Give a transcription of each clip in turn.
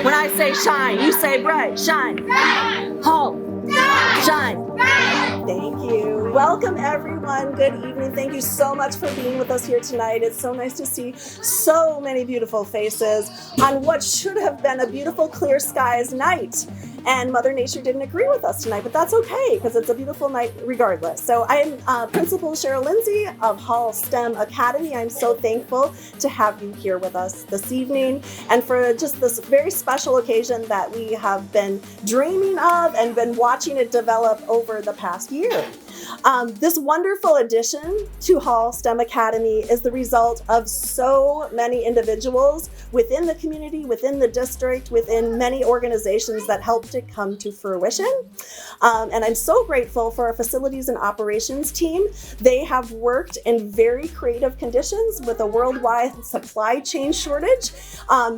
When I say shine, you say bright. Shine. Home. Shine. Thank you. Welcome, everyone. Good evening. Thank you so much for being with us here tonight. It's so nice to see so many beautiful faces on what should have been a beautiful clear skies night. And Mother Nature didn't agree with us tonight, but that's okay because it's a beautiful night regardless. So I'm Principal Cheryl Lindsay of Hall STEM Academy. I'm so thankful to have you here with us this evening and for just this very special occasion that we have been dreaming of and been watching it develop over the past year. This wonderful addition to Hall STEM Academy is the result of so many individuals within the community, within the district, within many organizations that helped it come to fruition. And I'm so grateful for our facilities and operations team. They have worked in very creative conditions with a worldwide supply chain shortage.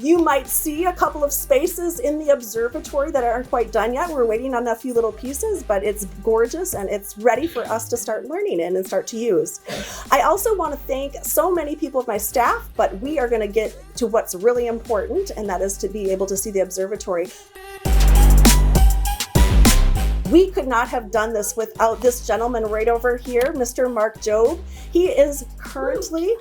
You might see a couple of spaces in the observatory that aren't quite done yet. We're waiting on a few little pieces, but it's gorgeous and it's ready for us to start learning in and start to use. I also want to thank so many people of my staff, but we are going to get to what's really important, and that is to be able to see the observatory. We could not have done this without this gentleman right over here, Mr. Mark Jobe. He is currently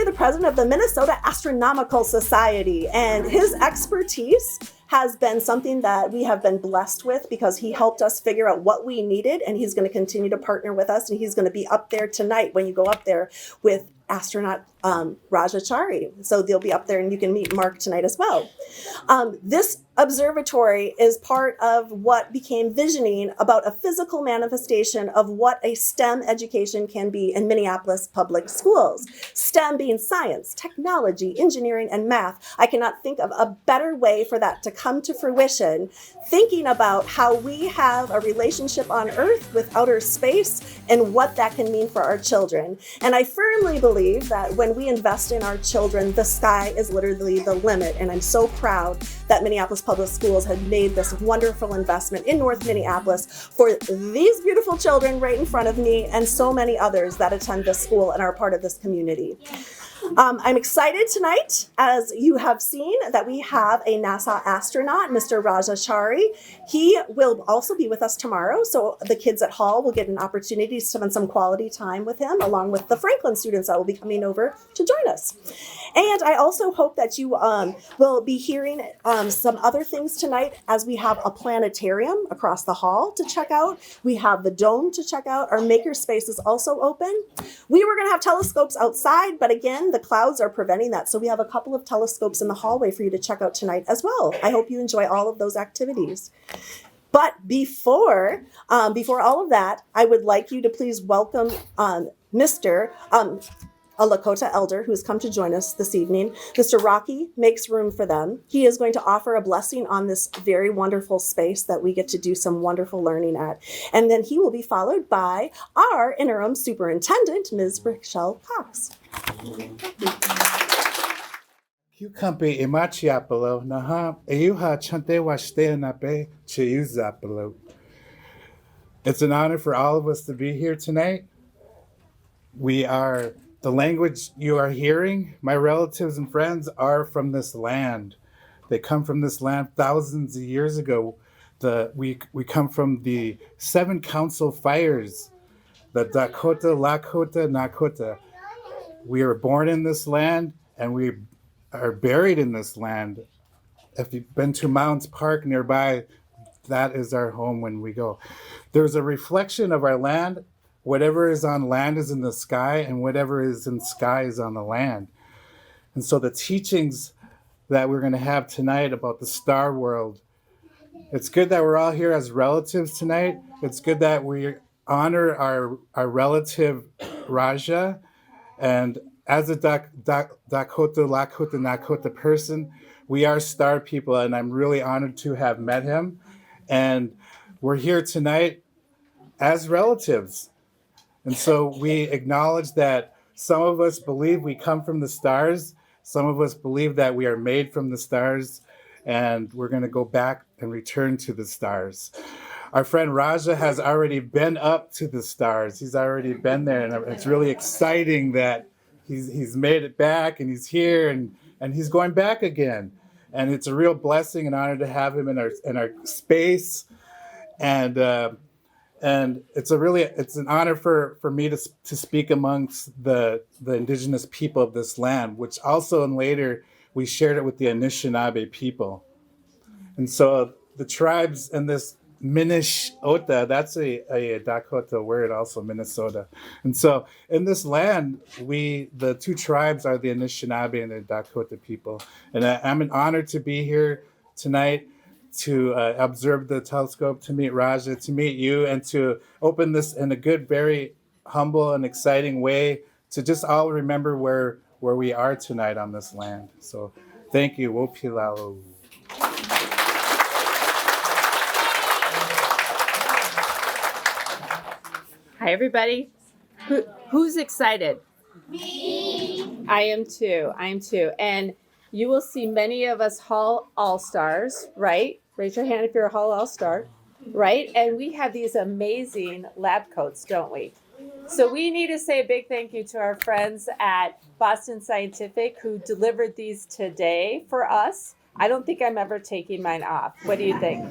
the president of the Minnesota Astronomical Society, and his expertise has been something that we have been blessed with because he helped us figure out what we needed, and he's going to continue to partner with us, and he's going to be up there tonight when you go up there with astronaut Rajachari. So they'll be up there and you can meet Mark tonight as well. This observatory is part of what became visioning about a physical manifestation of what a STEM education can be in Minneapolis public schools. STEM being science, technology, engineering, and math. I cannot think of a better way for that to come to fruition, thinking about how we have a relationship on Earth with outer space and what that can mean for our children. And I firmly believe that when we invest in our children, the sky is literally the limit. And I'm so proud that Minneapolis Public Schools had made this wonderful investment in North Minneapolis for these beautiful children right in front of me and so many others that attend this school and are part of this community. I'm excited tonight, as you have seen, that we have a NASA astronaut, Mr. Rajachari. He will also be with us tomorrow, so the kids at Hall will get an opportunity to spend some quality time with him, along with the Franklin students that will be coming over to join us. And I also hope that you will be hearing some other things tonight, as we have a planetarium across the hall to check out. We have the dome to check out. Our maker space is also open. We were going to have telescopes outside, but again, the clouds are preventing that. So we have a couple of telescopes in the hallway for you to check out tonight as well. I hope you enjoy all of those activities. But before all of that, I would like you to please welcome Mr. A Lakota elder who has come to join us this evening. Mr. Rocky makes room for them. He is going to offer a blessing on this very wonderful space that we get to do some wonderful learning at. And then he will be followed by our interim superintendent, Ms. Rochelle Cox. Kukampe imachiapalo naha eyuha chante washte nape cheyuzapalo. It's an honor for all of us to be here tonight. We are the language you are hearing. My relatives and friends are from this land. They come from this land thousands of years ago. We come from the 7 council fires, the Dakota, Lakota, Nakota. We were born in this land and we are buried in this land. If you've been to Mounds Park nearby, that is our home when we go. There's a reflection of our land. Whatever is on land is in the sky, and whatever is in the sky is on the land. And so the teachings that we're going to have tonight about the star world, it's good that we're all here as relatives tonight. It's good that we honor our relative Raja. And as a Dakota, Lakota, Nakota person, we are star people, and I'm really honored to have met him. And we're here tonight as relatives. And so we acknowledge that some of us believe we come from the stars. Some of us believe that we are made from the stars, and we're going to go back and return to the stars. Our friend Raja has already been up to the stars. He's already been there, and it's really exciting that he's made it back, and he's here, and he's going back again. And it's a real blessing and honor to have him in our space. And it's an honor for me to speak amongst the indigenous people of this land, which also and later we shared it with the Anishinaabe people. And so the tribes in this Minnesota, that's a Dakota word also, Minnesota. And so in this land, the two tribes are the Anishinaabe and the Dakota people. And I'm honored to be here tonight to observe the telescope, to meet Raja, to meet you, and to open this in a good, very humble and exciting way to just all remember where we are tonight on this land. So thank you. Wopilao. Hi, everybody. Who's excited? Me. I am too. And you will see many of us Hall All-Stars, right? Raise your hand if you're a Hall All-Star, right? And we have these amazing lab coats, don't we? So we need to say a big thank you to our friends at Boston Scientific who delivered these today for us. I don't think I'm ever taking mine off. What do you think?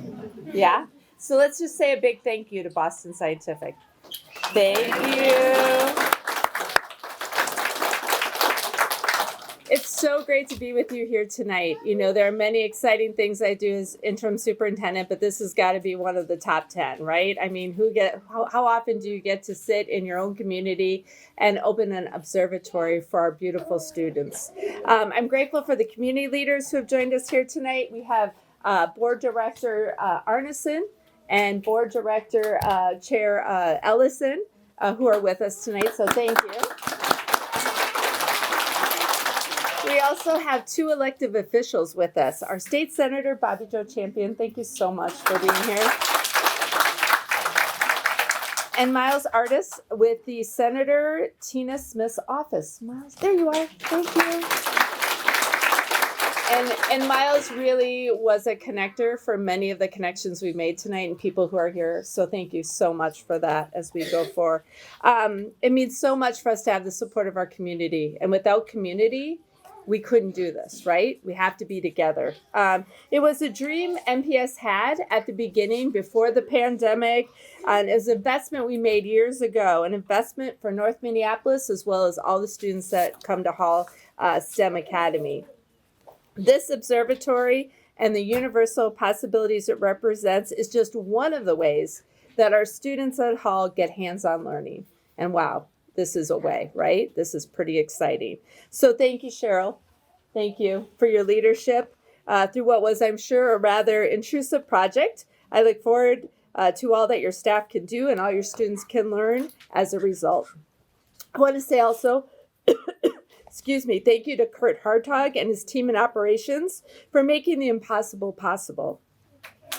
Yeah? So let's just say a big thank you to Boston Scientific. Thank you. It's so great to be with you here tonight. You know, there are many exciting things I do as interim superintendent, but this has got to be one of the top 10, right? I mean, how often do you get to sit in your own community and open an observatory for our beautiful students? I'm grateful for the community leaders who have joined us here tonight. We have Board Director Arneson and Board Director Chair Ellison who are with us tonight, so thank you. We also have two elected officials with us. Our State Senator, Bobby Joe Champion, thank you so much for being here. And Miles Artis with the Senator Tina Smith's office. Miles, there you are, thank you. And Miles really was a connector for many of the connections we made tonight and people who are here. So thank you so much for that as we go forward. It means so much for us to have the support of our community. And without community, we couldn't do this, right? We have to be together. It was a dream MPS had at the beginning before the pandemic. And it was an investment we made years ago, an investment for North Minneapolis as well as all the students that come to Hall STEM Academy. This observatory and the universal possibilities it represents is just one of the ways that our students at Hall get hands-on learning. And wow, this is a way, right? This is pretty exciting. So thank you, Cheryl. Thank you for your leadership through what was, I'm sure, a rather intrusive project. I look forward to all that your staff can do and all your students can learn as a result. I want to say also, thank you to Kurt Hartog and his team in operations for making the impossible possible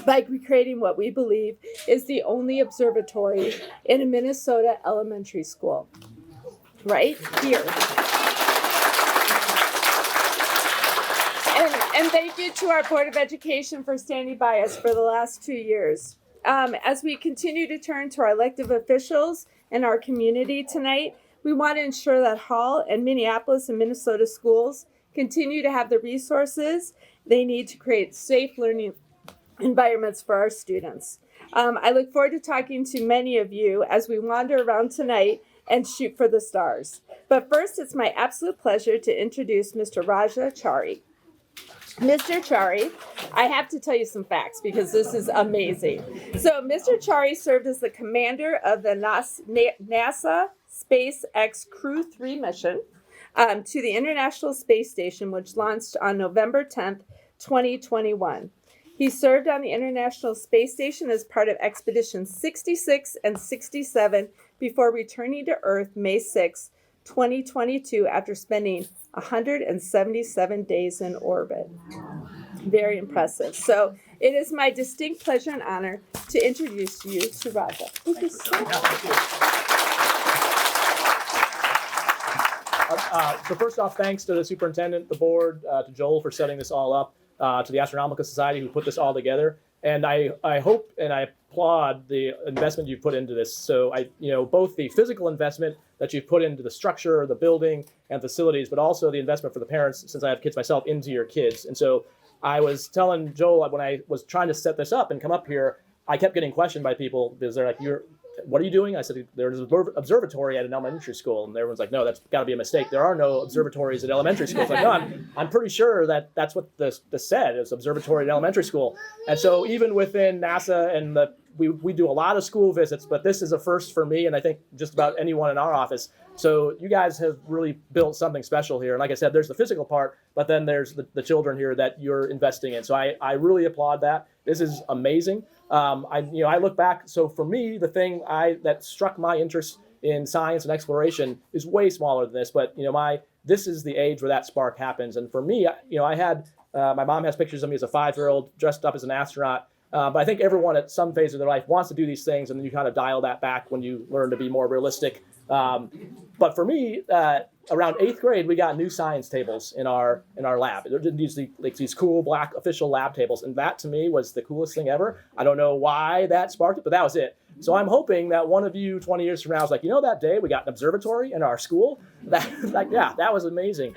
by recreating what we believe is the only observatory in a Minnesota elementary school, right here. And thank you to our Board of Education for standing by us for the last 2 years. As we continue to turn to our elected officials and our community tonight, we want to ensure that Hall and Minneapolis and Minnesota schools continue to have the resources they need to create safe learning environments for our students. I look forward to talking to many of you as we wander around tonight and shoot for the stars. But first, it's my absolute pleasure to introduce Mr. Raja Chari. Mr. Chari, I have to tell you some facts because this is amazing. So Mr. Chari served as the commander of the NASA SpaceX Crew 3 mission to the International Space Station, which launched on November 10th, 2021. He served on the International Space Station as part of Expeditions 66 and 67 before returning to Earth May 6, 2022, after spending 177 days in orbit. Very impressive. So it is my distinct pleasure and honor to introduce you to Raja. Thank you so much. So first off, thanks to the superintendent, the board, to Joel for setting this all up, to the Astronomical Society who put this all together. And I hope and I applaud the investment you've put into this. So both the physical investment that you've put into the structure, the building and facilities, but also the investment for the parents, since I have kids myself, into your kids. And so I was telling Joel when I was trying to set this up and come up here, I kept getting questioned by people because they're like, what are you doing? I said, there's an observatory at an elementary school. And everyone's like, no, that's got to be a mistake. There are no observatories at elementary schools. Like, no, I'm pretty sure that's what this said. It's observatory at elementary school. And so even within NASA and we do a lot of school visits, but this is a first for me and I think just about anyone in our office. So you guys have really built something special here. And like I said, there's the physical part, but then there's the children here that you're investing in. So I really applaud that. This is amazing. I look back. So for me, the thing that struck my interest in science and exploration is way smaller than this. But this is the age where that spark happens. And for me, I had my mom has pictures of me as a 5-year-old dressed up as an astronaut. But I think everyone at some phase of their life wants to do these things, and then you kind of dial that back when you learn to be more realistic. But for me, around 8th grade, we got new science tables in our lab. They're these cool black official lab tables, and that to me was the coolest thing ever. I don't know why that sparked it, but that was it. So I'm hoping that one of you 20 years from now is like, that day we got an observatory in our school. That was amazing.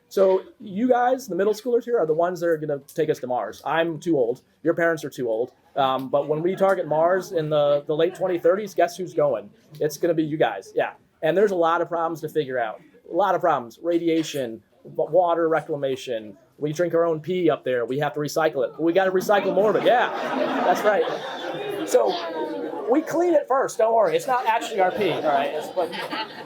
So you guys, the middle schoolers here, are the ones that are going to take us to Mars. I'm too old. Your parents are too old. But when we target Mars in the late 2030s, guess who's going? It's going to be you guys. Yeah. And there's a lot of problems to figure out. A lot of problems. Radiation, water reclamation. We drink our own pee up there. We have to recycle it. We got to recycle more of it. Yeah, that's right. So we clean it first. Don't worry. It's not actually our pee. All right.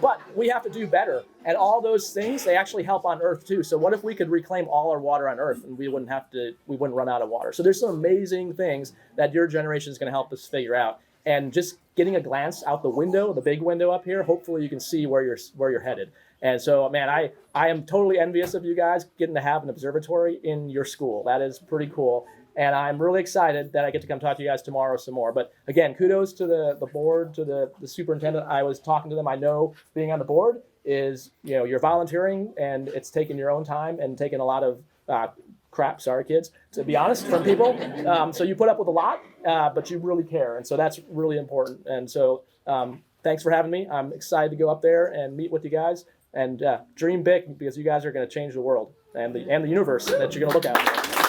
But we have to do better. And all those things, they actually help on Earth too. So what if we could reclaim all our water on Earth and we wouldn't run out of water? So there's some amazing things that your generation is going to help us figure out. And just getting a glance out the window, the big window up here, hopefully you can see where you're headed. And so, man, I am totally envious of you guys getting to have an observatory in your school. That is pretty cool. And I'm really excited that I get to come talk to you guys tomorrow some more. But again, kudos to the board, to the superintendent. I was talking to them. I know being on the board is, you're volunteering and it's taking your own time and taking a lot of crap, sorry kids, to be honest, from people. So you put up with a lot, but you really care. And so that's really important. And so thanks for having me. I'm excited to go up there and meet with you guys and dream big, because you guys are going to change the world and the universe that you're going to look at.